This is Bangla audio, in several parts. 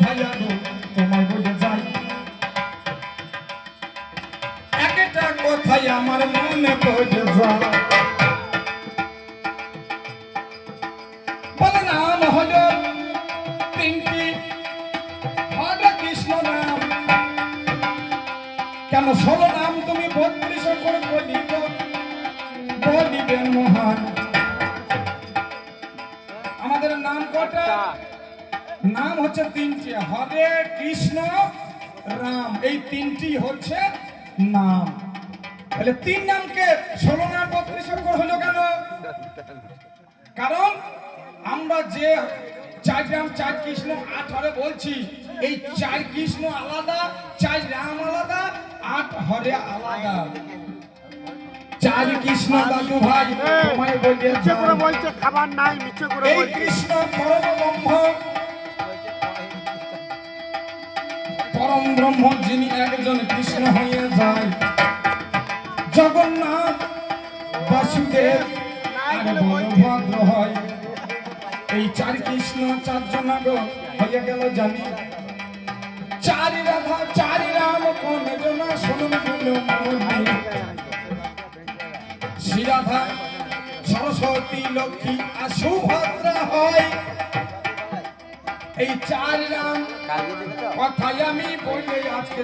কথাই আগো তোমায় বলে যাই, একটা কথাই আমার মনে পড়ে যায়। বলে নাম হলো তিনটি, হরে কৃষ্ণ নাম। কেন 16 নাম তুমি 32 করে বলিবেন মহান। আমাদের নাম কটা? নাম হচ্ছে তিনটি, হরে কৃষ্ণ রাম, এই তিনটি হচ্ছে নাম। তাহলে তিন নামকে 16 নাম 32 করে হলো কেন? কারণ আমরা যে 4 রাম 4 কৃষ্ণ 8 হরে বলছি, এই 4 কৃষ্ণ আলাদা, 4 রাম আলাদা, 8 হরে আলাদা। 4 কৃষ্ণ দাদু ভাই তোমায় বলতে মিছে করে বলছে, খাবার নাই, মিছে করে এই বলছে। কৃষ্ণ পরম ব্রহ্ম যিনি একজন কৃষ্ণ হয়ে যায়, জগন্নাথ বাসুদেব আর বলভদ্র হয়। এই 4 কৃষ্ণ 4 জনাগো হয়ে গেল জানি, 4 রাধা 4 রাম কোন জনা শুনুন বলো মনি। শ্রী রাধা সরস্বতী লক্ষ্মী আর সুভদ্রা হয়। এই 4 রাম কথাই আমি বলে আজকে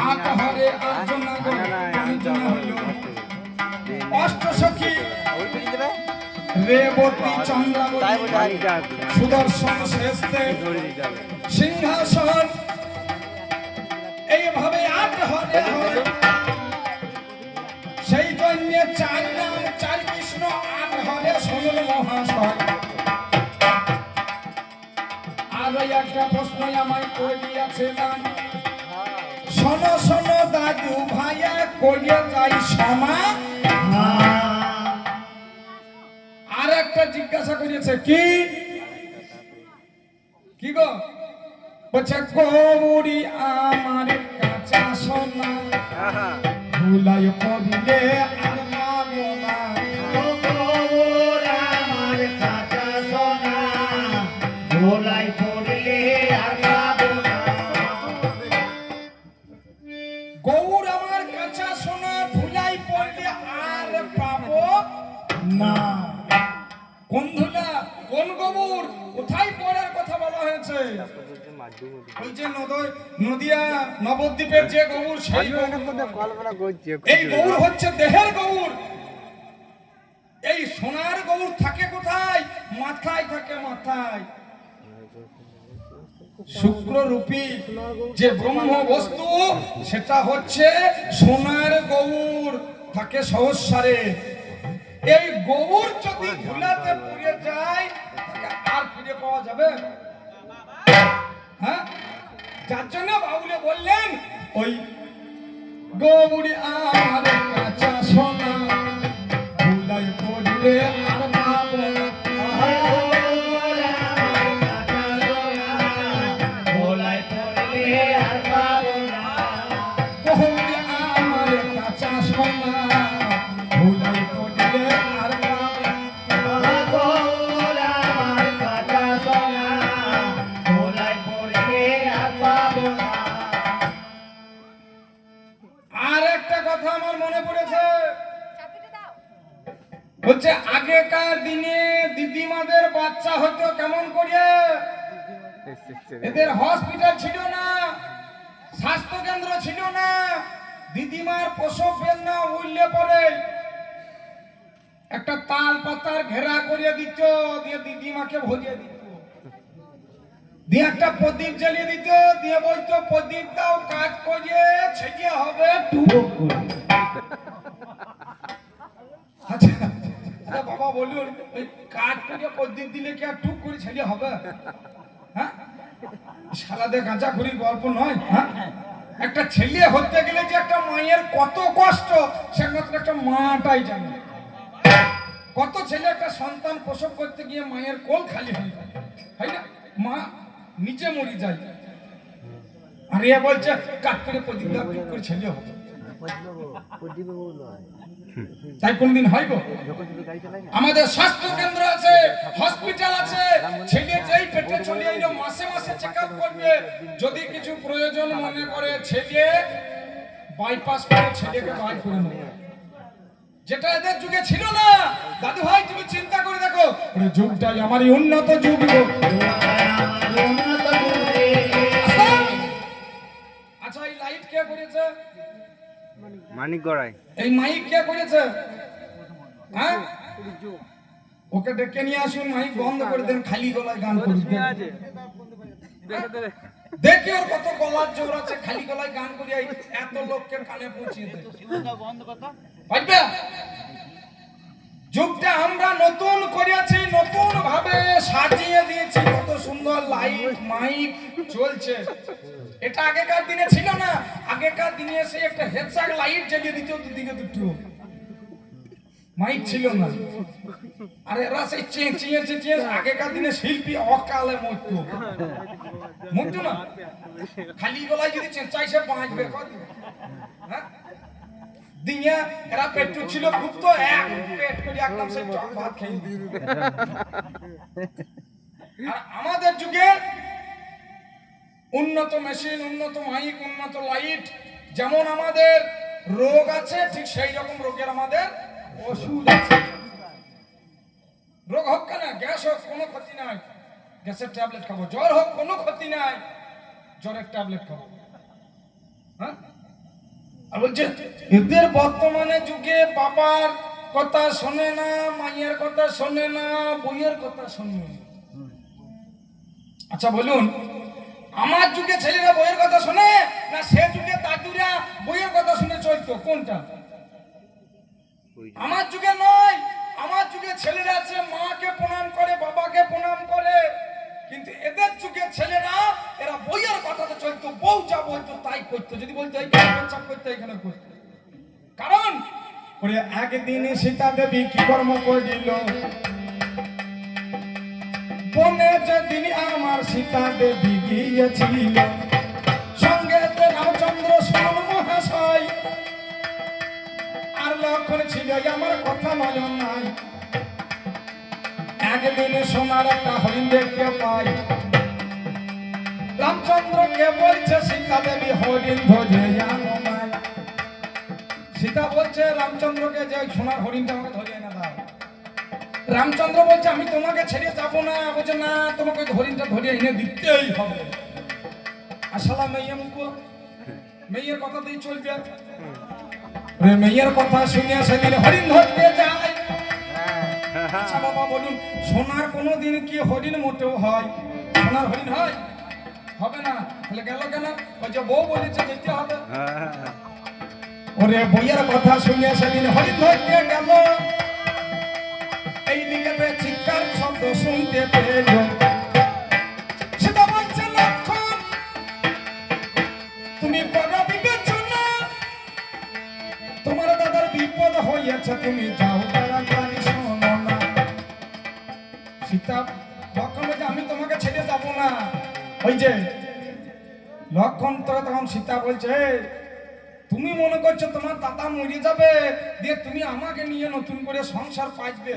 আট হরে 8 জনাগো কোন জনা হলো অষ্টসখী রেবতী চন্দ্রাবতী সুদর্শন শ্রেষ্ঠে সিংহাসন। এইভাবে 8 হরে হয়। সেই জন্য 4 নাম 4 কৃষ্ণ 8 হরে 16 মহাশয়। আরো একটা প্রশ্ন আমায় করে দিয়েছে দান, শোনো শোনো দাদু ভাইয়া করিয়ে যাই সমা। আর একটা জিজ্ঞাসা করেছে কি কি গো? বলছে গৌরী আমার কাঁচা সোনা ভুলাই পড়িলে আর পাবো না। গৌর আমার কাঁচা সোনা ভোলাই পড়লে আর পাবো না। গৌর আমার কাঁচা সোনা ধুলাই পড়লে আর পাবো না। কোন ধুলা, কোন গৌর, কোথায় পড়ার কথা বলা হয়েছে? ওই যে নদিয়া নবদ্বীপের যে গৌর, সেই এই গৌর হচ্ছে দেহের গৌর। এই সোনার গৌর থাকে কোথায়? মাথায় থাকে, মাথায়। শুক্ররূপী যে ব্রহ্ম বস্তু, সেটা হচ্ছে সোনার গৌর, থাকে সহস্রারে। এই গৌর যদি ধুলাতে পুড়ে যায়, তাকে আর ফিরে পাওয়া যাবে? হ্যাঁ, যার জন্য বাউলে বললেন ওই গৌরী আমার কাঁচা সোনা ধুলাই পড়লে আর পাবো না। গৌর আমার কাঁচা সোনা ভোলাই পড়লে আর পাবো না। গৌরী আমার কাঁচা সোনা ধুলাই পড়লে আর পাবো না। গৌর আমার কাঁচা সোনা ভোলাই পড়লে আর পাবো না। আর একটা কথা আমার মনে পড়েছে, বলছে আগেকার দিনে দিদিমাদের বাচ্চা হতো কেমন করে? এদের হসপিটাল ছিল না, স্বাস্থ্য কেন্দ্র ছিল না, দিদিমার প্রসব বেদনা উঠলে পরে একটা তাল পাতার ঘেরা করিয়ে দিত, দিয়ে দিদিমাকে ভরিয়ে দিত, দিয়ে একটা প্রদীপ জ্বালিয়ে দিত, দিয়ে বলতো প্রদীপ দাও কাজ করিয়ে ছেঁকে হবে টুক করে। আচ্ছা বাবা বলুন, ওই কাজ করিয়ে প্রদীপ দিলে কি আর টুক করে ছেলে হবে? হ্যাঁ, সালাদে গাঁজা ঘুরি গল্প নয়। হ্যাঁ, একটা ছেলে হতে গেলে যে একটা মায়ের কত কষ্ট, সেমাত্র একটা মাটাই জানে। কত ছেলে একটা সন্তান প্রসব করতে গিয়ে মায়ের কোল খালি হয়ে যায়, তাই না? মা নিচে মরে যায়, আর এ বলছে কাজ করে প্রদীপ দাও টুক করে ছেলে হবে। তাই কোনদিন হয় গো? আমাদের স্বাস্থ্য কেন্দ্র আছে, হসপিটাল আছে, ছেলে যেই পেটে চলে এলো মাসে মাসে চেক আপ করবে। যদি কিছু প্রয়োজন মনে করে ছেলে বাইপাস করে ছেলেকে বাইর করে নেবে, যেটা এদের যুগে ছিল না। দাদু ভাই তুমি চিন্তা করে দেখো, ওই যুগটাই আমারই উন্নত যুগ গো। আচ্ছা এই লাইট কে করেছে? মানিক গড়াই। এই মাইক কে করেছে? হ্যাঁ, ওকে ডেকে নিয়ে আসুন, মাইক বন্ধ করে দেন, খালি গলায় গান করুন। দেখি ওর কত গলার জোর আছে, খালি গলায় গান করিয়া এত লোককে কানে পৌঁছিয়ে দেয়। পাইবে? যুগটা আমরা নতুন করেছি, নতুন ভাবে সাজিয়ে দিয়েছি, কত সুন্দর লাইট মাইক চলছে। এটা আগেকার দিনে ছিল না। আগেকার দিনে এসে একটা হেডসাক লাইট জ্বালিয়ে দিত, দুদিকে দুটো মাইক ছিল না। আর এরা সেই চেঁচিয়ে আগেকার দিনে শিল্পী অকালে মরতো না। খালি গলায় যদি চেঁচাই সে বাঁচবে কদিন? হ্যাঁ, দিয়ে এরা পেট্রো ছিল খুব, তো এক পেট করে একদম সেই চক ভাত খেয়ে। আর আমাদের যুগে উন্নত মেশিন, উন্নত মাইক, উন্নত লাইট। যেমন আমাদের রোগ আছে, ঠিক সেই রকম রোগের আমাদের ওষুধ আছে। রোগ হোক কেন, গ্যাস হোক কোনো ক্ষতি নাই, গ্যাসের ট্যাবলেট খাবো। জ্বর হোক কোনো ক্ষতি নাই, জ্বরের ট্যাবলেট খাবো। হ্যাঁ, আর বলছে এদের বর্তমানে যুগে বাবার কথা শোনে না, মায়ের কথা শোনে না, বইয়ের কথা শোনে না। আচ্ছা বলুন, আমার যুগে ছেলেরা বইয়ের কথা শোনে না সে যুগে দাদুরা বইয়ের কথা শুনে চলতো? কোনটা? আমার যুগে নয়। আমার যুগে ছেলেরা আছে মাকে প্রণাম করে, বাবাকে প্রণাম করে। কিন্তু এদের যুগে ছেলেরা এরা বইয়ের কথাতে চলতো, বউ যা বলতো তাই করতো। যদি বলতো এইখানে চাপ করতে, এইখানে করতো। কারণ ওরে একদিন সীতা দেবী কি কর্ম করিল, বনে যেদিন আমার সীতা দেবী গিয়েছিল, সঙ্গে রামচন্দ্র সুমন মহাশয় আর লক্ষণ ছিল, আমার কথা নয়ন নাই। একদিন সোনার একটা হরিণ দেখতে পাই, রামচন্দ্রকে বলছে সীতা দেবী হরিণ ধরে আনো নাই। সীতা বলছে রামচন্দ্রকে যে সোনার হরিণটা আমাকে ধরিয়ে এনে দাও। রামচন্দ্র বলছে আমি তোমাকে ছেড়ে যাবো না। বলছে না, তোমাকে হরিণটা ধরিয়ে এনে দিতেই হবে। আসলে মেয়ে মুখ, মেয়ের কথা দিয়ে চলবে। মেয়ের কথা শুনে সেদিন হরিণ ধরতে যায়। আচ্ছা বাবা বলুন, সোনার কোনোদিন কি হরিণ মোটেও হয়? সোনার হরিণ হয়? হবে না। তাহলে গেল কেন? ওই যে বউ বলেছে যেতে হবে। ওরে বইয়ের কথা শুনে সেদিন হরিণ ধরতে গেল, এইদিকে চিৎকার শব্দ শুনতে পেল। সেটা বলছে লক্ষণ তুমি বড় বিবেচনা, তোমার দাদার বিপদ হয়েছে, তুমি যাও তাড়াতাড়ি শোনো না। সীতা লক্ষণ বলছে আমি তোমাকে ছেড়ে যাবো না। ওই যে লক্ষণ তো তখন সীতা বলছে তুমি মনে করছো তোমার দাদা মরে যাবে, দিয়ে তুমি আমাকে নিয়ে নতুন করে সংসার পাইবে?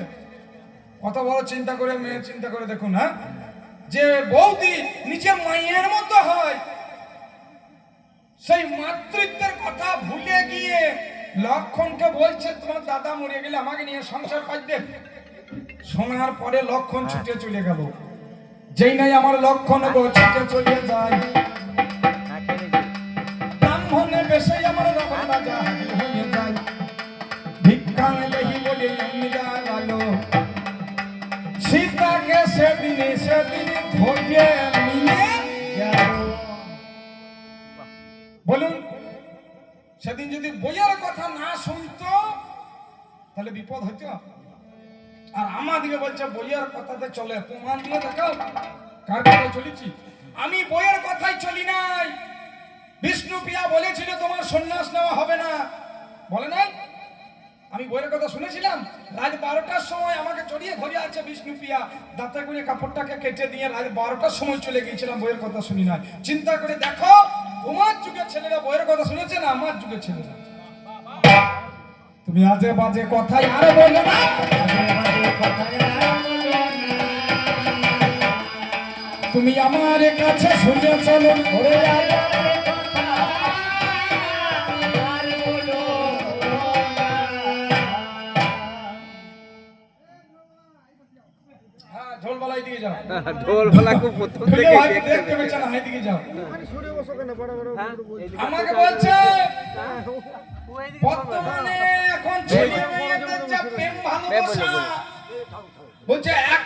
কত বড় চিন্তা করে মেয়ে, চিন্তা করে দেখুন। হ্যাঁ, যে বৌদি নিজের মায়ের মতো হয়, সেই মাতৃত্বের কথা ভুলে গিয়ে লক্ষণকে বলছে তোমার দাদা মরে গেলে আমাকে নিয়ে সংসার পাইবে। শোনার পরে লক্ষণ ছুটে চলে গেল। যেই নাই আমার লক্ষণ ছুটে চলে যায়, ব্রাহ্মণের বেশে আমার রাবণ রাজা হাজির হয়ে যায়। ভিক্ষা লেহি বলে এমনি গেল, সীতাকে সেদিনে ধরিয়ে নিয়ে গেল। বলুন, সেদিন যদি বইয়ের কথা না শুনতো তাহলে বিপদ হইতো। আর আমাদিকে বলছে বইয়ের কথাতে চলে, প্রমাণ দিয়ে দেখাও কার কথায় চলেছি। আমি বইয়ের কথাই চলি নাই। বিষ্ণু প্রিয়া বলেছিল তোমার সন্ন্যাস নেওয়া হবে না, বলে নাই? আমি বইয়ের কথা শুনেছিলাম। রাত 12টার সময় আমাকে জড়িয়ে ধরে আছে বিষ্ণু প্রিয়া, দাঁতে করে কাপড়টাকে কেটে দিয়ে রাত 12টার সময় চলে গিয়েছিলাম, বইয়ের কথা শুনি নাই। চিন্তা করে দেখো, তোমার যুগের ছেলেরা বইয়ের কথা শুনেছে না আমার যুগের ছেলেরা? তুমি আজে বাজে কথাই আর বলো না। তুমি আমার কাছে শুনে চলো। হ্যাঁ, ঝোলবালাই দিকে যাও। ঢোলবালা খুব প্রথম খুলে থেকে হয়তো দেখতে দেখতে পেয়েছে না, দিকে যাও। হ্যাঁ, আমাকে বলছে বর্তমানে এখন ছেলে মেয়েদের যা প্রেম ভালোবাসা, বলছে এক